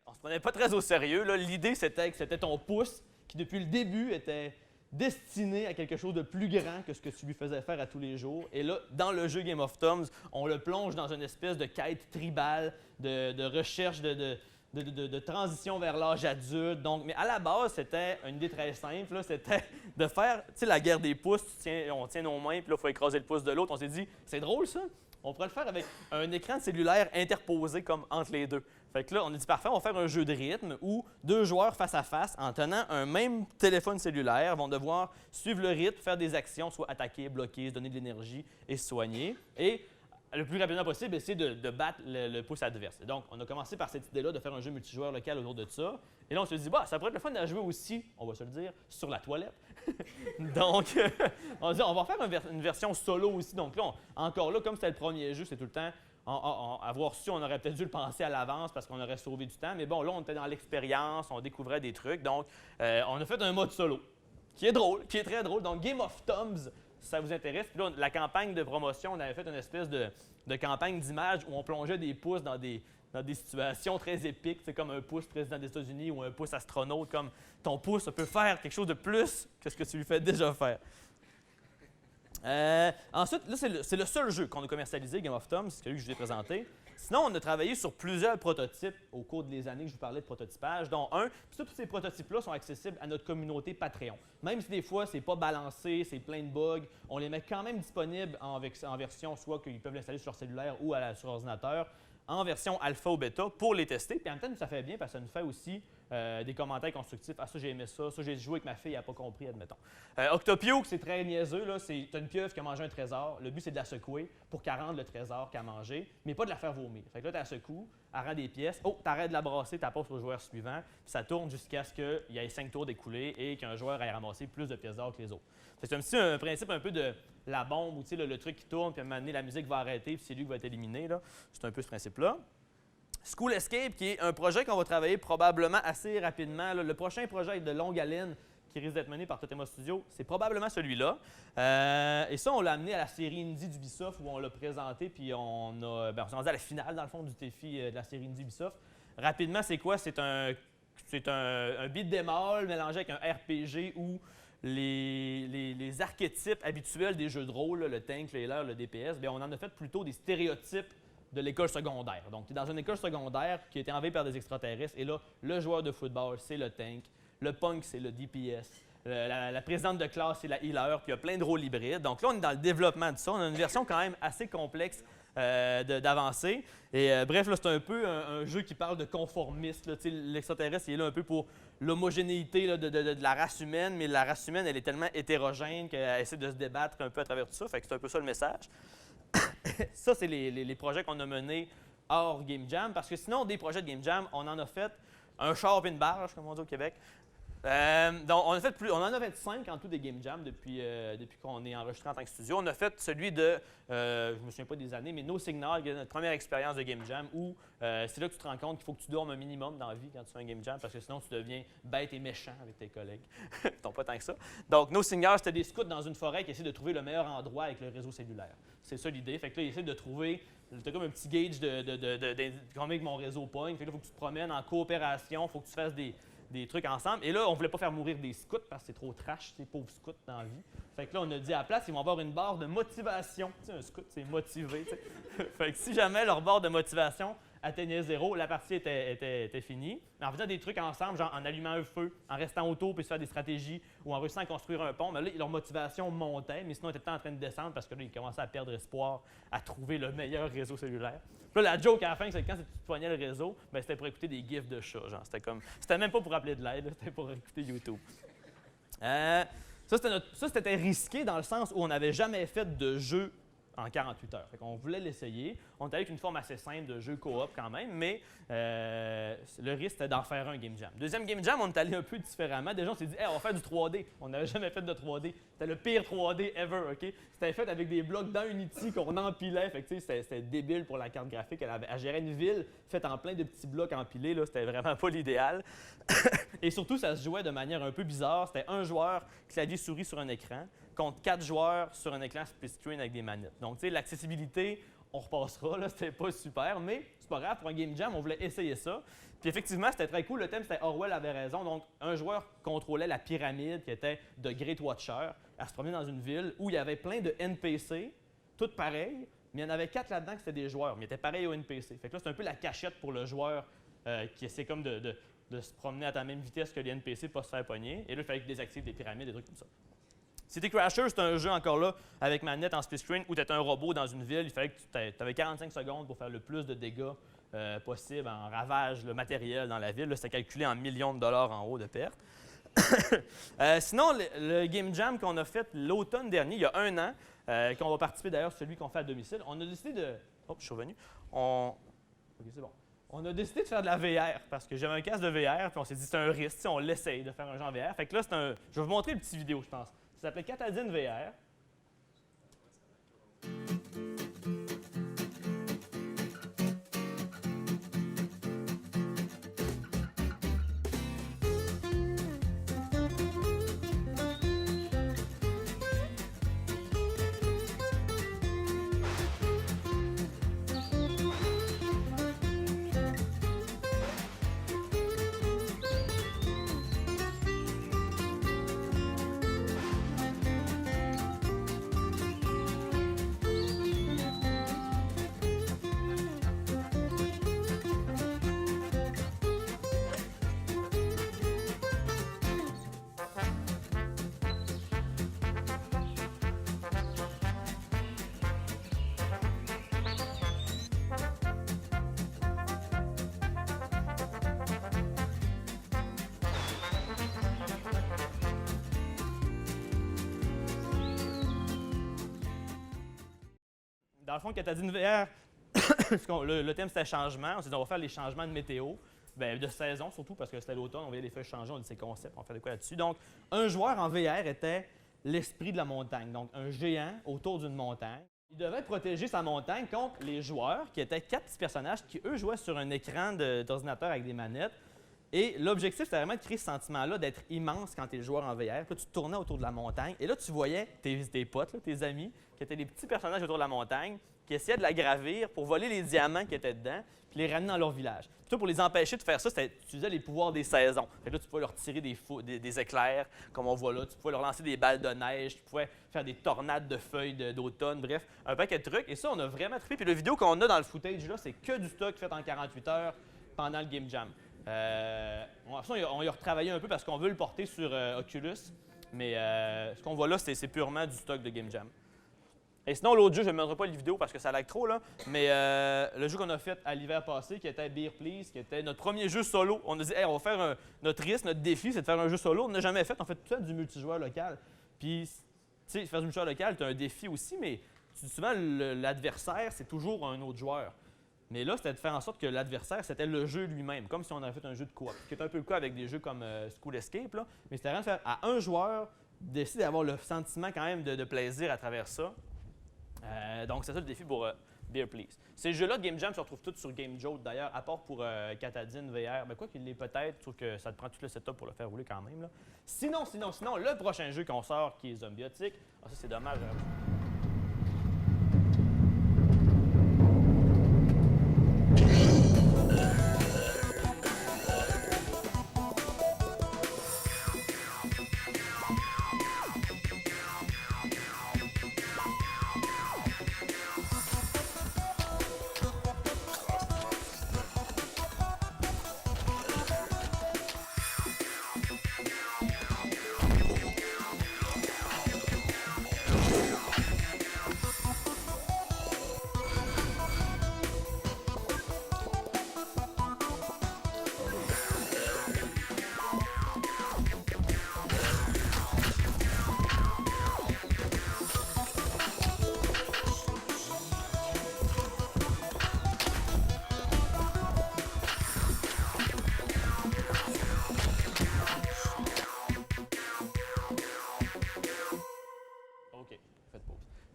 On se prenait pas très au sérieux. L'idée, c'était que c'était ton pouce qui, depuis le début, était destiné à quelque chose de plus grand que ce que tu lui faisais faire à tous les jours. Et là, dans le jeu Game of Thrones, on le plonge dans une espèce de quête tribale, de recherche de transition vers l'âge adulte. Donc, mais à la base, c'était une idée très simple. C'était de faire, la guerre des pouces. On tient nos mains, puis là, il faut écraser le pouce de l'autre. On s'est dit, c'est drôle ça. On pourrait le faire avec un écran cellulaire interposé comme entre les deux. Fait que là, on a dit parfait, on va faire un jeu de rythme où deux joueurs face à face, en tenant un même téléphone cellulaire, vont devoir suivre le rythme, faire des actions, soit attaquer, bloquer, se donner de l'énergie et se soigner. Et le plus rapidement possible, essayer de battre le pouce adverse. Et donc, on a commencé par cette idée-là de faire un jeu multijoueur local autour de ça. Et là, on s'est dit, ça pourrait être le fun de jouer aussi, on va se le dire, sur la toilette. Donc, on a dit, on va faire une version solo aussi. Donc là, encore là, comme c'était le premier jeu, c'est tout le temps, avoir su, on aurait peut-être dû le penser à l'avance parce qu'on aurait sauvé du temps. Mais bon, là, on était dans l'expérience, on découvrait des trucs. Donc, on a fait un mode solo qui est drôle, qui est très drôle. Donc, Game of Thumbs, si ça vous intéresse. Puis là, la campagne de promotion, on avait fait une espèce de campagne d'image où on plongeait des pouces dans des situations très épiques, c'est comme un pouce président des États-Unis ou un pouce astronaute, comme ton pouce peut faire quelque chose de plus que ce que tu lui fais déjà faire. Ensuite, là, c'est le seul jeu qu'on a commercialisé, Game of Thumbs, c'est celui que je vous ai présenté. Sinon, on a travaillé sur plusieurs prototypes au cours des années que je vous parlais de prototypage, dont un. Puis tous ces prototypes-là sont accessibles à notre communauté Patreon. Même si des fois, c'est pas balancé, c'est plein de bugs, on les met quand même disponibles en version, soit qu'ils peuvent l'installer sur leur cellulaire ou sur ordinateur, en version alpha ou bêta pour les tester. Puis en même temps, ça fait bien parce que ça nous fait aussi des commentaires constructifs. Ah, ça, j'ai aimé ça. Ça, j'ai joué avec ma fille, elle n'a pas compris, admettons. Octopio, c'est très niaiseux. Tu as une pieuvre qui a mangé un trésor. Le but, c'est de la secouer pour qu'elle rende le trésor qu'elle a mangé, mais pas de la faire vomir. Fait que là, tu la secoues, elle rend des pièces. Oh, tu arrêtes de la brasser, tu la passes au joueur suivant. Puis ça tourne jusqu'à ce qu'il y ait 5 tours découlés et qu'un joueur ait ramassé plus de pièces d'or que les autres. C'est un principe un peu de la bombe où le truc qui tourne, puis à un moment donné, la musique va arrêter, puis c'est lui qui va être éliminé. C'est un peu ce principe-là. School Escape, qui est un projet qu'on va travailler probablement assez rapidement. Le prochain projet de longue haleine qui risque d'être mené par Totema Studio, c'est probablement celui-là. Et ça, on l'a amené à la série Indie d'Ubisoft où on l'a présenté, puis on s'est rendu à la finale, dans le fond, du défi de la série Indie Ubisoft. Rapidement, c'est quoi? C'est un beat'em all mélangé avec un RPG où les archétypes habituels des jeux de rôle, le tank, le healer, le DPS, bien, on en a fait plutôt des stéréotypes de l'école secondaire. Donc, tu es dans une école secondaire qui a été envahie par des extraterrestres, et là, le joueur de football, c'est le tank, le punk, c'est le DPS, la présidente de classe, c'est la healer, puis il y a plein de rôles hybrides. Donc là, on est dans le développement de ça. On a une version quand même assez complexe d'avancer. Et bref, là, c'est un peu un jeu qui parle de conformisme. L'extraterrestre, il est là un peu pour l'homogénéité de la race humaine, mais la race humaine, elle est tellement hétérogène qu'elle essaie de se débattre un peu à travers tout ça. Fait que c'est un peu ça le message. Ça, c'est les projets qu'on a menés hors Game Jam, parce que sinon, des projets de Game Jam, on en a fait un char et une barge, comme on dit au Québec. Donc, on en a fait 5 en tout des Game Jam depuis qu'on est enregistré en tant que studio. On a fait celui de, je ne me souviens pas des années, mais No Signal, qui est notre première expérience de Game Jam, où c'est là que tu te rends compte qu'il faut que tu dormes un minimum dans la vie quand tu fais un Game Jam, parce que sinon tu deviens bête et méchant avec tes collègues. Ils pas tant que ça. Donc, No Signal, c'était des scouts dans une forêt qui essaient de trouver le meilleur endroit avec le réseau cellulaire. C'est ça l'idée. Fait que là, ils essaient de trouver, tu as comme un petit gauge de combien que mon réseau pogne. Fait que là, il faut que tu te promènes en coopération, il faut que tu fasses des trucs ensemble. Et là, on ne voulait pas faire mourir des scouts parce que c'est trop trash, ces pauvres scouts dans la vie. Fait que là, on a dit à la place, ils vont avoir une barre de motivation. Tu sais, un scout, c'est motivé. Fait que si jamais leur barre de motivation atteignait 0, la partie était finie. Mais en faisant des trucs ensemble, genre en allumant un feu, en restant autour puis se faire des stratégies ou en réussissant à construire un pont, mais là, leur motivation montait, mais sinon, ils étaient en train de descendre parce que là, ils commençaient à perdre espoir à trouver le meilleur réseau cellulaire. Puis là, la joke à la fin, c'est que quand tu poignais le réseau, ben, c'était pour écouter des gifs de chats. Genre, c'était même pas pour appeler de l'aide, c'était pour écouter YouTube. Ça, c'était risqué dans le sens où on n'avait jamais fait de jeu en 48 heures. Fait qu'on voulait l'essayer. On était avec une forme assez simple de jeu coop quand même, mais le risque, c'était d'en faire un Game Jam. Deuxième Game Jam, on est allé un peu différemment. Déjà, on s'est dit, hey, on va faire du 3D. On n'avait jamais fait de 3D. C'était le pire 3D ever, OK? C'était fait avec des blocs dans Unity qu'on empilait. Fait que, c'était débile pour la carte graphique. Elle gérait une ville faite en plein de petits blocs empilés. Là. C'était vraiment pas l'idéal. Et surtout, ça se jouait de manière un peu bizarre. C'était un joueur, clavier-souris sur un écran, contre 4 joueurs sur un écran split screen avec des manettes. Donc, tu sais, l'accessibilité, on repassera, là, c'était pas super, mais c'est pas grave, pour un Game Jam, on voulait essayer ça. Puis effectivement, c'était très cool. Le thème, c'était Orwell avait raison. Donc, un joueur contrôlait la pyramide qui était de Great Watcher. Elle se promenait dans une ville où il y avait plein de NPC, toutes pareilles, mais il y en avait 4 là-dedans qui étaient des joueurs, mais ils étaient pareils aux NPC. Fait que là, c'est un peu la cachette pour le joueur qui essaie comme de se promener à ta même vitesse que les NPC pour pas se faire pogner. Et là, il fallait que tu désactives des pyramides, des trucs comme ça. City Crashers, c'est un jeu encore là avec manette en split screen où tu étais un robot dans une ville. Il fallait que tu avais 45 secondes pour faire le plus de dégâts possible en ravage le matériel dans la ville. C'était calculé en millions de dollars en haut de pertes. Sinon, le Game Jam qu'on a fait l'automne dernier, il y a 1 an, qu'on va participer d'ailleurs, celui qu'on fait à domicile, on a décidé de... Oh, je suis revenu. OK, c'est bon. On a décidé de faire de la VR parce que j'avais un casque de VR puis on s'est dit c'est un risque, on l'essaye de faire un jeu en VR. Fait que là, je vais vous montrer une petite vidéo, je pense. Ça s'appelait Catadine VR. Dans le fond, Katadine VR, le thème c'était changement. On s'est dit, on va faire les changements de météo, de saison surtout, parce que c'était l'automne, on voyait les feuilles changer, on dit c'est concept, on fait de quoi là-dessus. Donc, un joueur en VR était l'esprit de la montagne, donc un géant autour d'une montagne. Il devait protéger sa montagne contre les joueurs, qui étaient 4 petits personnages qui, eux, jouaient sur un écran d'ordinateur avec des manettes. Et l'objectif, c'était vraiment de créer ce sentiment-là d'être immense quand tu es le joueur en VR. Puis là, tu tournais autour de la montagne et là, tu voyais tes potes, là, tes amis, qui étaient des petits personnages autour de la montagne, qui essayaient de la gravir pour voler les diamants qui étaient dedans, puis les ramener dans leur village. Puis toi, pour les empêcher de faire ça, tu utilisais les pouvoirs des saisons. Fait que là, tu pouvais leur tirer des éclairs, comme on voit là. Tu pouvais leur lancer des balles de neige, tu pouvais faire des tornades de feuilles d'automne, bref, un paquet de trucs. Et ça, on a vraiment trippé. Puis la vidéo qu'on a dans le footage, là, c'est que du stock fait en 48 heures pendant le Game Jam. On y a retravaillé un peu parce qu'on veut le porter sur Oculus, mais ce qu'on voit là, c'est purement du stock de Game Jam. Et sinon, l'autre jeu, je ne mettrai pas les vidéos parce que ça lag trop, là, mais le jeu qu'on a fait à l'hiver passé, qui était Beer Please, qui était notre premier jeu solo. On a dit, hey, on va faire notre risque, notre défi, c'est de faire un jeu solo. On n'a jamais fait, on fait tout ça du multijoueur local. Puis, tu sais, faire du multijoueur local, tu as un défi aussi, mais souvent, l'adversaire, c'est toujours un autre joueur. Mais là, c'était de faire en sorte que l'adversaire, c'était le jeu lui-même, comme si on avait fait un jeu de coop, qui est un peu le cas avec des jeux comme School Escape, là. Mais c'était vraiment de faire à un joueur, d'essayer d'avoir le sentiment quand même de plaisir à travers ça. Donc, c'est ça le défi pour Beer Please. Ces jeux-là de Game Jam se retrouvent tous sur Game Jolt, d'ailleurs, à part pour Katadine VR. Ben, quoi qu'il l'ait peut-être, sauf que ça te prend tout le setup pour le faire rouler quand même, là. Sinon, le prochain jeu qu'on sort, qui est Zombiotic, ça c'est dommage.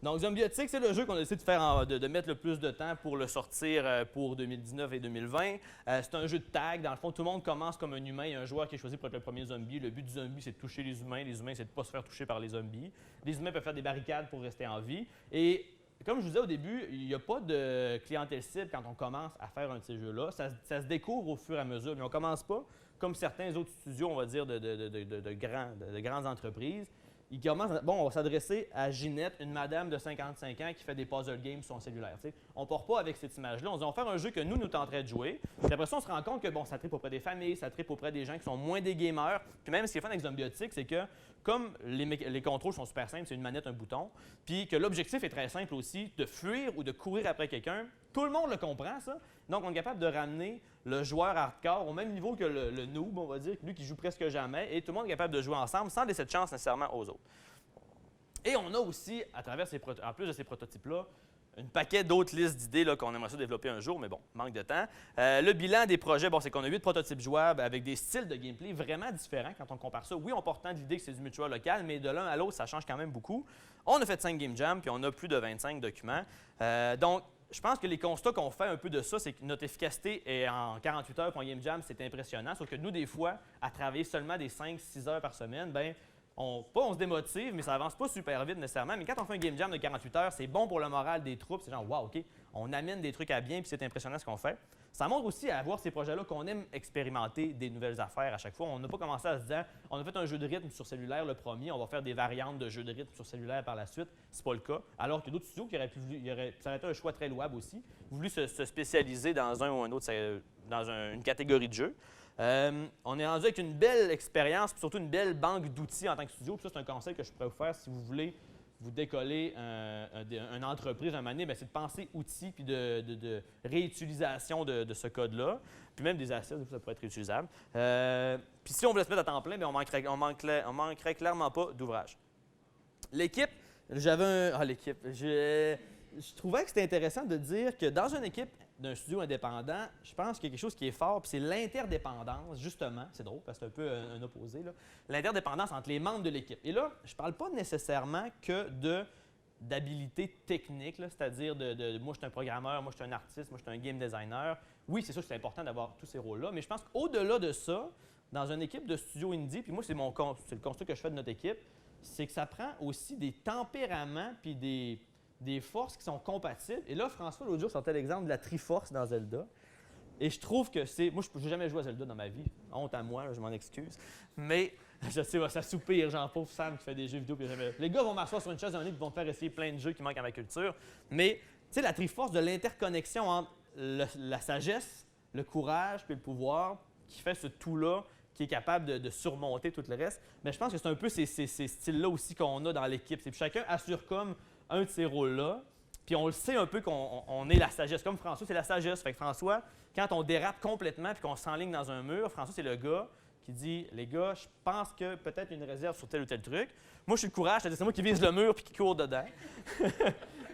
Donc, Zombiotic, c'est le jeu qu'on a décidé de faire de mettre le plus de temps pour le sortir pour 2019 et 2020. C'est un jeu de tag. Dans le fond, tout le monde commence comme un humain. Il y a un joueur qui est choisi pour être le premier zombie. Le but du zombie, c'est de toucher les humains. Les humains, c'est de ne pas se faire toucher par les zombies. Les humains peuvent faire des barricades pour rester en vie. Et comme je vous disais au début, il n'y a pas de clientèle cible quand on commence à faire un de ces jeux-là. Ça se découvre au fur et à mesure. Mais on ne commence pas comme certains autres studios, on va dire, de grandes entreprises. Il commence, on va s'adresser à Ginette, une madame de 55 ans qui fait des puzzle games sur son cellulaire. T'sais. On ne part pas avec cette image-là. On se dit, on va faire un jeu que nous tenterait de jouer. Puis après ça, on se rend compte que ça tripe auprès des familles, ça tripe auprès des gens qui sont moins des gamers. Puis même ce qui est fun avec Zombiotic, c'est que comme les contrôles sont super simples, c'est une manette, un bouton, puis que l'objectif est très simple aussi, de fuir ou de courir après quelqu'un, tout le monde le comprend, ça. Donc, on est capable de ramener le joueur hardcore au même niveau que le noob, on va dire, lui qui joue presque jamais, et tout le monde est capable de jouer ensemble sans laisser de chance nécessairement aux autres. Et on a aussi, en plus de ces prototypes-là, un paquet d'autres listes d'idées qu'on aimerait ça développer un jour, mais bon, manque de temps. Le bilan des projets, c'est qu'on a 8 prototypes jouables avec des styles de gameplay vraiment différents quand on compare ça. Oui, on partant de l'idée que c'est du multijoueur local, mais de l'un à l'autre, ça change quand même beaucoup. On a fait 5 Game Jam, puis on a plus de 25 documents. Donc, je pense que les constats qu'on fait un peu de ça, c'est que notre efficacité est en 48 heures pour un Game Jam, c'est impressionnant. Sauf que nous, des fois, à travailler seulement des 5-6 heures par semaine, on se démotive, mais ça avance pas super vite nécessairement. Mais quand on fait un Game Jam de 48 heures, c'est bon pour le moral des troupes. C'est genre, wow, OK, on amène des trucs à bien, puis c'est impressionnant ce qu'on fait. Ça montre aussi à voir ces projets-là qu'on aime expérimenter des nouvelles affaires à chaque fois. On n'a pas commencé à se dire, on a fait un jeu de rythme sur cellulaire le premier, on va faire des variantes de jeux de rythme sur cellulaire par la suite. C'est pas le cas. Alors qu'il y a d'autres studios qui auraient pu, ça aurait été un choix très louable aussi, voulu se spécialiser dans un ou un autre, dans une catégorie de jeux. On est rendu avec une belle expérience, puis surtout une belle banque d'outils en tant que studio. Puis ça, c'est un conseil que je pourrais vous faire si vous voulez vous décoller une entreprise un moment donné, c'est de penser outils puis de réutilisation de ce code-là. Puis même des assets, ça pourrait être réutilisable. Puis si on veut se mettre à temps plein, on manquerait clairement pas d'ouvrage. L'équipe, je trouvais que c'était intéressant de dire que dans une équipe d'un studio indépendant, je pense qu'il y a quelque chose qui est fort, puis c'est l'interdépendance, justement. C'est drôle parce que c'est un peu un opposé, là. L'interdépendance entre les membres de l'équipe. Et là, je ne parle pas nécessairement que d'habilité technique, là, c'est-à-dire moi, je suis un programmeur, moi, je suis un artiste, moi, je suis un game designer. Oui, c'est sûr que c'est important d'avoir tous ces rôles-là, mais je pense qu'au-delà de ça, dans une équipe de studio indie, puis moi, c'est le constat que je fais de notre équipe, c'est que ça prend aussi des tempéraments puis des forces qui sont compatibles. Et là, François, l'autre jour, sortait l'exemple de la Triforce dans Zelda. Et je trouve que c'est... Moi, je n'ai jamais joué à Zelda dans ma vie. Honte à moi, là, je m'en excuse. Mais je sais, ça soupire, genre pauvre Sam qui fait des jeux vidéo. Puis jamais... Les gars vont m'asseoir sur une chaise et vont me faire essayer plein de jeux qui manquent à ma culture. Mais, tu sais, la Triforce de l'interconnexion entre la sagesse, le courage puis le pouvoir qui fait ce tout-là, qui est capable de surmonter tout le reste. Mais je pense que c'est un peu ces styles-là aussi qu'on a dans l'équipe. C'est que chacun assure comme un de ces rôles-là. Puis on le sait un peu qu'on est la sagesse. Comme François, c'est la sagesse. Fait que François, quand on dérape complètement puis qu'on s'enligne dans un mur, François, c'est le gars qui dit « Les gars, je pense que peut-être une réserve sur tel ou tel truc. » Moi, je suis le courage, c'est-à-dire c'est moi qui vise le mur puis qui court dedans.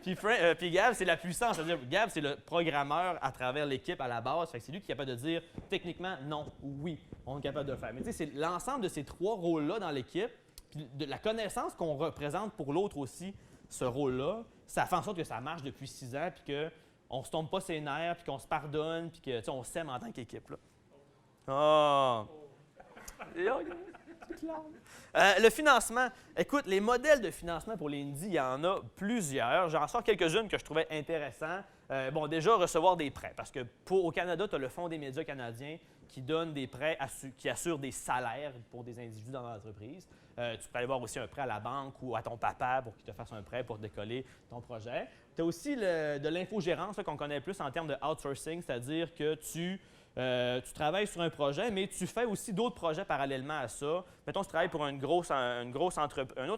Puis Gab, c'est la puissance. C'est-à-dire Gab, c'est le programmeur à travers l'équipe à la base. Fait que c'est lui qui est capable de dire techniquement non ou oui, on est capable de le faire. Mais tu sais, c'est l'ensemble de ces trois rôles-là dans l'équipe, puis de la connaissance qu'on représente pour l'autre aussi, ce rôle-là, ça fait en sorte que ça marche depuis 6 ans, puis qu'on ne se tombe pas ses nerfs, puis qu'on se pardonne, puis qu'on s'aime en tant qu'équipe. Oh! Le financement. Écoute, les modèles de financement pour les indies, il y en a plusieurs. J'en sors quelques-unes que je trouvais intéressantes. Déjà, recevoir des prêts, parce que au Canada, tu as le Fonds des médias canadiens qui donne des prêts, qui assurent des salaires pour des individus dans l'entreprise. Tu peux aller voir aussi un prêt à la banque ou à ton papa pour qu'il te fasse un prêt pour décoller ton projet. Tu as aussi de l'infogérance qu'on connaît plus en termes de outsourcing, c'est-à-dire que tu travailles sur un projet, mais tu fais aussi d'autres projets parallèlement à ça. Mettons, tu travailles pour une autre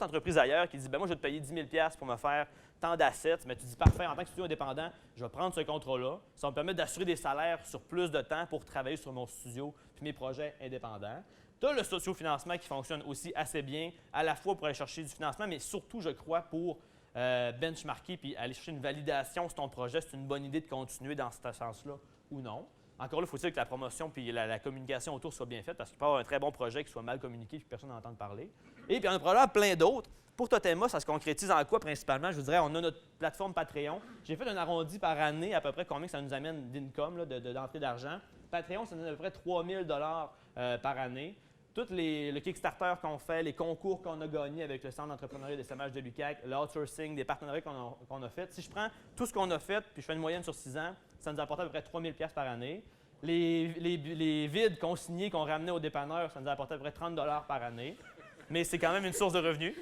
entreprise ailleurs qui dit « Moi, je vais te payer 10 000 pour me faire tant d'assets. » Mais tu dis « Parfait, en tant que studio indépendant, je vais prendre ce contrat-là. Ça va me permettre d'assurer des salaires sur plus de temps pour travailler sur mon studio et mes projets indépendants. » Tu as le sociofinancement qui fonctionne aussi assez bien, à la fois pour aller chercher du financement, mais surtout, je crois, pour benchmarker puis aller chercher une validation sur ton projet. C'est une bonne idée de continuer dans ce sens-là ou non. Encore là, il faut dire que la promotion puis la communication autour soit bien faite parce qu'il peut y avoir un très bon projet qui soit mal communiqué et que personne n'entende parler. Et puis, il y en a probablement plein d'autres. Pour Totema, ça se concrétise en quoi principalement? Je vous dirais, on a notre plateforme Patreon. J'ai fait un arrondi par année à peu près combien ça nous amène d'income, d'entrée d'argent. Patreon, ça nous donne à peu près 3 000 par année. Le Kickstarter qu'on fait, les concours qu'on a gagnés avec le Centre d'entrepreneuriat des SMH de l'UQAC, l'outsourcing, des partenariats qu'on a fait. Si je prends tout ce qu'on a fait puis je fais une moyenne sur 6 ans, ça nous apporte à peu près 3 000 par année. Les vides consignés qu'on ramenait aux dépanneurs, ça nous apporte à peu près 30 par année. Mais c'est quand même une source de revenus.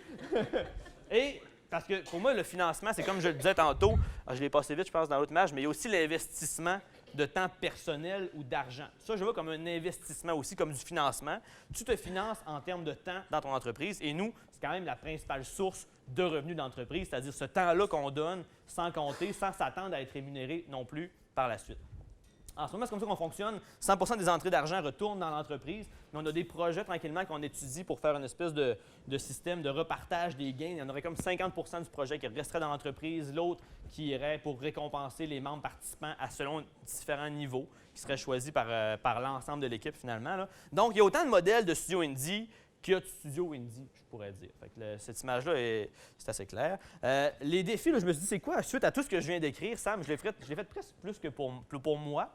Et parce que pour moi, le financement, c'est comme je le disais tantôt, je l'ai passé vite, je pense, dans l'autre image, mais il y a aussi l'investissement de temps personnel ou d'argent. Ça, je vois comme un investissement aussi, comme du financement. Tu te finances en termes de temps dans ton entreprise et nous, c'est quand même la principale source de revenus d'entreprise, c'est-à-dire ce temps-là qu'on donne sans compter, sans s'attendre à être rémunéré non plus par la suite. En ce moment, c'est comme ça qu'on fonctionne. 100 des entrées d'argent retournent dans l'entreprise, mais on a des projets tranquillement qu'on étudie pour faire une espèce de système de repartage des gains. Il y en aurait comme 50 du projet qui resterait dans l'entreprise, l'autre qui irait pour récompenser les membres participants selon différents niveaux qui seraient choisis par l'ensemble de l'équipe finalement, là. Donc, il y a autant de modèles de studio indie qu'il y a de studio indie, je pourrais dire. Fait que cette image-là, c'est assez clair. Les défis, là, je me suis dit, c'est quoi? Suite à tout ce que je viens d'écrire, Sam, je l'ai fait presque plus que pour moi,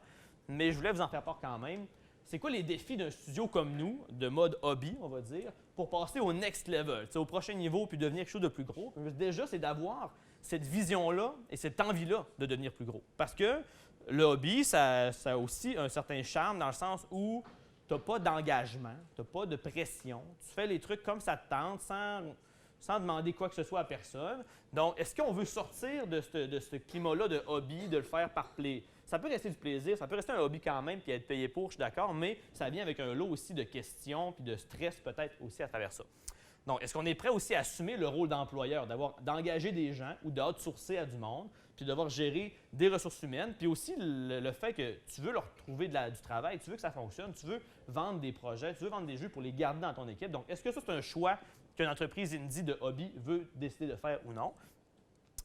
mais je voulais vous en faire part quand même. C'est quoi les défis d'un studio comme nous, de mode hobby, on va dire, pour passer au next level, au prochain niveau, puis devenir quelque chose de plus gros? Déjà, c'est d'avoir cette vision-là et cette envie-là de devenir plus gros. Parce que le hobby, ça a aussi un certain charme dans le sens où tu n'as pas d'engagement, tu n'as pas de pression. Tu fais les trucs comme ça te tente, sans demander quoi que ce soit à personne. Donc, est-ce qu'on veut sortir de ce climat-là de hobby, de le faire par plaisir? Ça peut rester du plaisir, ça peut rester un hobby quand même, puis être payé pour, je suis d'accord, mais ça vient avec un lot aussi de questions, puis de stress peut-être aussi à travers ça. Donc, est-ce qu'on est prêt aussi à assumer le rôle d'employeur, d'engager des gens ou d'outsourcer à du monde, puis de devoir gérer des ressources humaines, puis aussi le fait que tu veux leur trouver du travail, tu veux que ça fonctionne, tu veux vendre des projets, tu veux vendre des jeux pour les garder dans ton équipe. Donc, est-ce que ça, c'est un choix qu'une entreprise indie de hobby veut décider de faire ou non?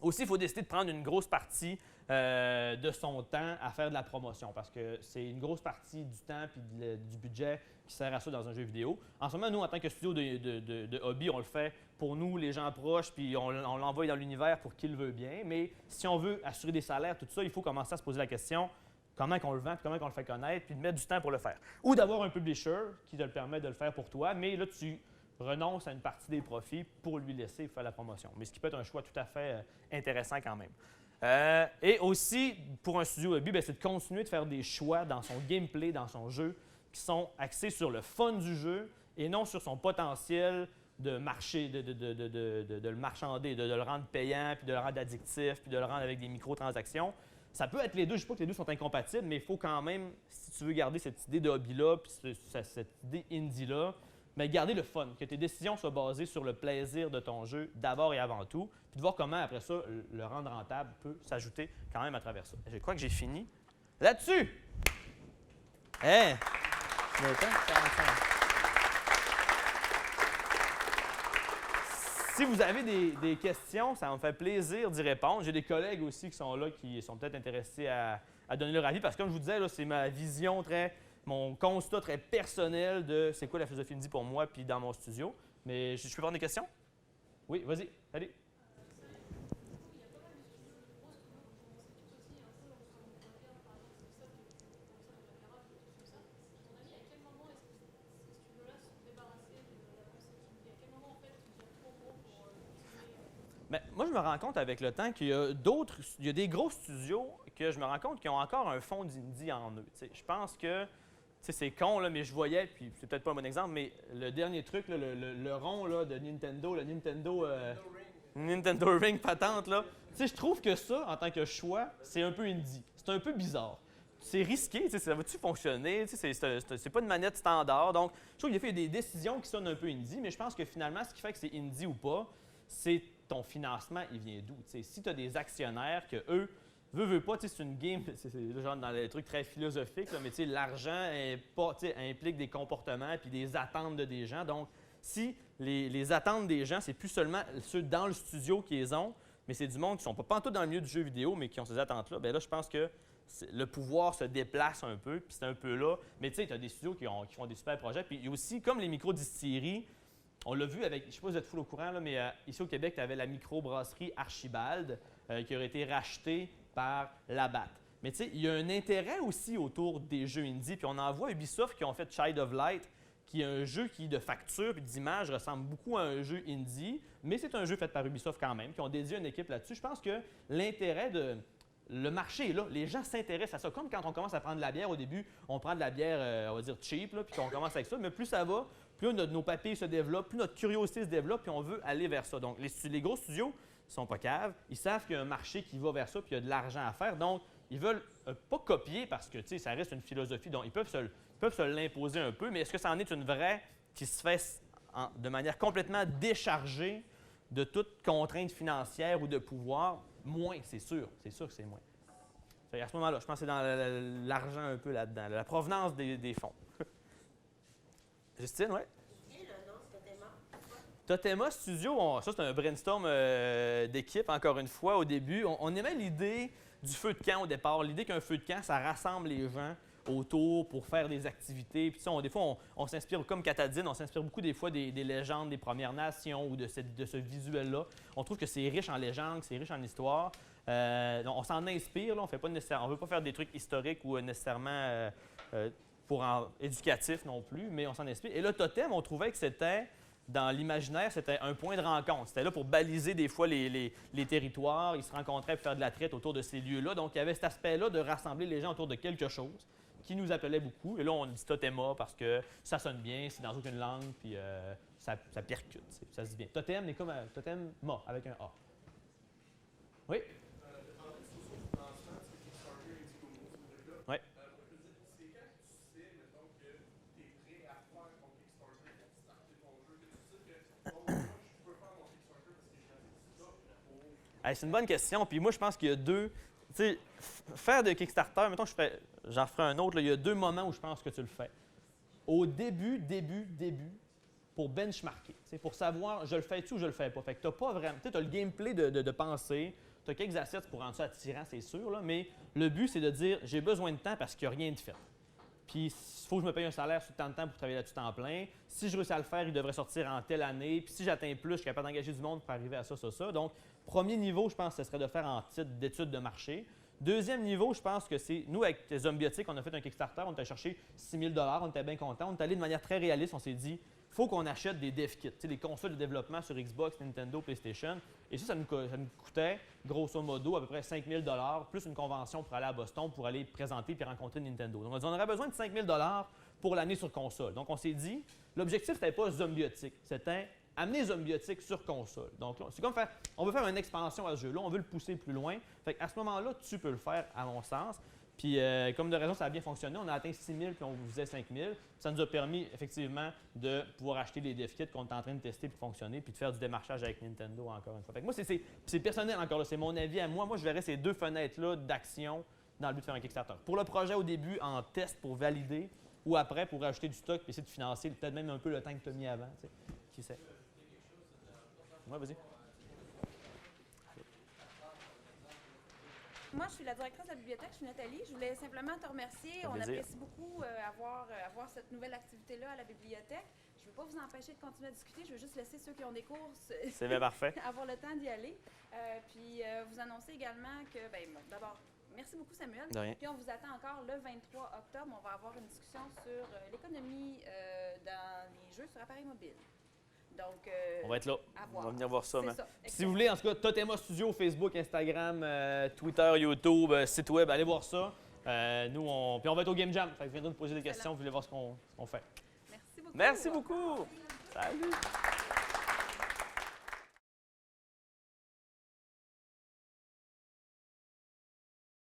Aussi, il faut décider de prendre une grosse partie de son temps à faire de la promotion parce que c'est une grosse partie du temps et du budget qui sert à ça dans un jeu vidéo. En ce moment, nous, en tant que studio de hobby, on le fait pour nous, les gens proches, puis on l'envoie dans l'univers pour qui le veut bien. Mais si on veut assurer des salaires, tout ça, il faut commencer à se poser la question comment on le vend, puis comment on le fait connaître, puis de mettre du temps pour le faire. Ou d'avoir un publisher qui te le permet de le faire pour toi, mais là, tu renonce à une partie des profits pour lui laisser faire la promotion. Mais ce qui peut être un choix tout à fait intéressant quand même. Et aussi, pour un studio hobby, c'est de continuer de faire des choix dans son gameplay, dans son jeu, qui sont axés sur le fun du jeu et non sur son potentiel de marcher, de le marchander, de le rendre payant, puis de le rendre addictif, puis de le rendre avec des microtransactions. Ça peut être les deux, je ne dis pas que les deux sont incompatibles, mais il faut quand même, si tu veux garder cette idée de hobby-là, puis cette idée indie-là, mais garder le fun, que tes décisions soient basées sur le plaisir de ton jeu d'abord et avant tout, puis de voir comment après ça, le rendre rentable peut s'ajouter quand même à travers ça. Je crois que j'ai fini là-dessus. Hey! Le temps, 45. Si vous avez des questions, ça me fait plaisir d'y répondre. J'ai des collègues aussi qui sont là, qui sont peut-être intéressés à donner leur avis, parce que comme je vous disais, là, c'est ma vision mon constat très personnel de c'est quoi la philosophie indie pour moi puis dans mon studio. Mais je peux prendre des questions? Oui, vas-y, allez. Bien, moi, je me rends compte avec le temps qu'il y a des gros studios que je me rends compte qui ont encore un fond d'indie en eux. T'sais, je pense que c'est con, là, mais je voyais, puis c'est peut-être pas un bon exemple, mais le dernier truc, là, le rond là, de Nintendo, le Nintendo Ring patente, là. Je trouve que ça, en tant que choix, c'est un peu indie. C'est un peu bizarre. C'est risqué, ça va-tu fonctionner? C'est pas une manette standard. Donc, je trouve qu'il y a des décisions qui sonnent un peu indie, mais je pense que finalement, ce qui fait que c'est indie ou pas, c'est ton financement, il vient d'où? Si tu as des actionnaires que eux, veut pas, c'est une game, c'est genre dans les trucs très philosophiques, là, mais l'argent implique des comportements et des attentes de des gens. Donc, si les attentes des gens, c'est plus seulement ceux dans le studio qui les ont, mais c'est du monde qui ne sont pas tout dans le milieu du jeu vidéo, mais qui ont ces attentes-là, bien là, je pense que le pouvoir se déplace un peu, puis c'est un peu là. Mais tu sais, tu as des studios qui font des super projets. Puis il y a aussi, comme les micro-distilleries, on l'a vu avec, je ne sais pas si vous êtes full au courant, là, mais ici au Québec, tu avais la microbrasserie Archibald qui aurait été rachetée par Labatt. Mais tu sais, il y a un intérêt aussi autour des jeux indie. Puis on en voit Ubisoft qui ont fait Child of Light, qui est un jeu qui, de facture et d'image, ressemble beaucoup à un jeu indie, mais c'est un jeu fait par Ubisoft quand même, qui ont dédié une équipe là-dessus. Je pense que l'intérêt de... Le marché est là, les gens s'intéressent à ça. Comme quand on commence à prendre de la bière, au début, on prend de la bière, on va dire cheap, là, puis qu'on commence avec ça, mais plus ça va, plus nos papilles se développent, plus notre curiosité se développe, puis on veut aller vers ça. Donc, les gros studios ne sont pas caves, ils savent qu'il y a un marché qui va vers ça, puis il y a de l'argent à faire. Donc, ils veulent pas copier parce que, tu sais, ça reste une philosophie, donc ils peuvent se l'imposer un peu, mais est-ce que ça en est une vraie qui se fait de manière complètement déchargée de toute contrainte financière ou de pouvoir? Moins, c'est sûr que c'est moins. À ce moment-là, je pense que c'est dans l'argent un peu là-dedans, la provenance des fonds. Justine, oui? Le nom, Totema. Totema Studio, ça c'est un brainstorm d'équipe, encore une fois, au début. On aimait l'idée du feu de camp au départ, l'idée qu'un feu de camp, ça rassemble les gens autour pour faire des activités. Puis des fois, on s'inspire, comme Katadine, on s'inspire beaucoup des fois des légendes des Premières Nations ou de ce visuel-là. On trouve que c'est riche en légendes, que c'est riche en histoire. On s'en inspire, là, on ne veut pas faire des trucs historiques ou nécessairement éducatifs non plus, mais on s'en inspire. Et le totem, on trouvait que c'était, dans l'imaginaire, c'était un point de rencontre. C'était là pour baliser des fois les territoires. Ils se rencontraient pour faire de la traite autour de ces lieux-là. Donc, il y avait cet aspect-là de rassembler les gens autour de quelque chose qui nous appelait beaucoup. Et là, on dit Totema parce que ça sonne bien, c'est dans aucune langue, puis ça percute, ça se dit bien. Totem est comme Totema avec un A. Oui? Oui. C'est quand tu sais, mettons, que tu es prêt à faire ton Kickstarter quand tu startes ton jeu, que tu sais que bon, moi, je peux faire mon Kickstarter parce que j'ai ça pour. C'est une bonne question. Puis moi, je pense qu'il y a deux. Tu sais, faire de Kickstarter, mettons que j'en ferai un autre, là, il y a deux moments où je pense que tu le fais. Au début, pour benchmarker, pour savoir je le fais-tu ou je le fais pas. Fait que tu n'as pas vraiment. Tu as le gameplay de penser, tu as quelques assets pour rendre ça attirant, c'est sûr, là, mais le but, c'est de dire j'ai besoin de temps parce qu'il n'y a rien de fait. Puis, il faut que je me paye un salaire sur tant de temps pour travailler là-dessus temps plein. Si je réussis à le faire, il devrait sortir en telle année. Puis, si j'atteins plus, je suis capable d'engager du monde pour arriver à ça, ça, ça. Donc, premier niveau, je pense que ce serait de faire en titre d'études de marché. Deuxième niveau, je pense que c'est, nous, avec Zombiotic, on a fait un Kickstarter, on était cherché 6 000 $, on était bien contents. On est allé de manière très réaliste, on s'est dit, il faut qu'on achète des dev kits, des consoles de développement sur Xbox, Nintendo, PlayStation. Et ça nous coûtait, grosso modo, à peu près 5 000 $, plus une convention pour aller à Boston, pour aller présenter et rencontrer Nintendo. Donc, on a dit, on aurait besoin de 5 000 $ pour l'année sur console. Donc, on s'est dit, l'objectif, c'était pas Zombiotic, c'était amener Zombiotic sur console. Donc, c'est comme faire, on veut faire une expansion à ce jeu-là, on veut le pousser plus loin. Fait à ce moment-là, tu peux le faire, à mon sens. Puis, comme de raison, ça a bien fonctionné. On a atteint 6 000 puis on visait 5 000. Ça nous a permis, effectivement, de pouvoir acheter les dev kits qu'on est en train de tester pour fonctionner puis de faire du démarchage avec Nintendo encore une fois. Fait que moi, c'est personnel encore là. C'est mon avis à moi. Moi, je verrais ces deux fenêtres-là d'action dans le but de faire un Kickstarter. Pour le projet au début, en test pour valider ou après pour rajouter du stock puis essayer de financer peut-être même un peu le temps que tu as mis avant. T'sais. Qui sait? Ouais, vas-y. Moi, je suis la directrice de la bibliothèque, je suis Nathalie. Je voulais simplement te remercier. On apprécie beaucoup avoir cette nouvelle activité-là à la bibliothèque. Je ne veux pas vous empêcher de continuer à discuter. Je veux juste laisser ceux qui ont des courses c'est bien parfait. avoir le temps d'y aller. Puis vous annoncer également que, d'abord, merci beaucoup Samuel. De rien. Puis on vous attend encore le 23 octobre. On va avoir une discussion sur l'économie dans les jeux sur appareil mobile. Donc, on va être là. On va venir voir ça. Si vous Excellent. voulez, en tout cas, Totema Studio, Facebook, Instagram, Twitter, YouTube, site web, allez voir ça. Puis on va être au Game Jam. Fait que viendrez nous poser des questions, vous voulez voir ce qu'on fait. Merci beaucoup. Merci beaucoup. Salut.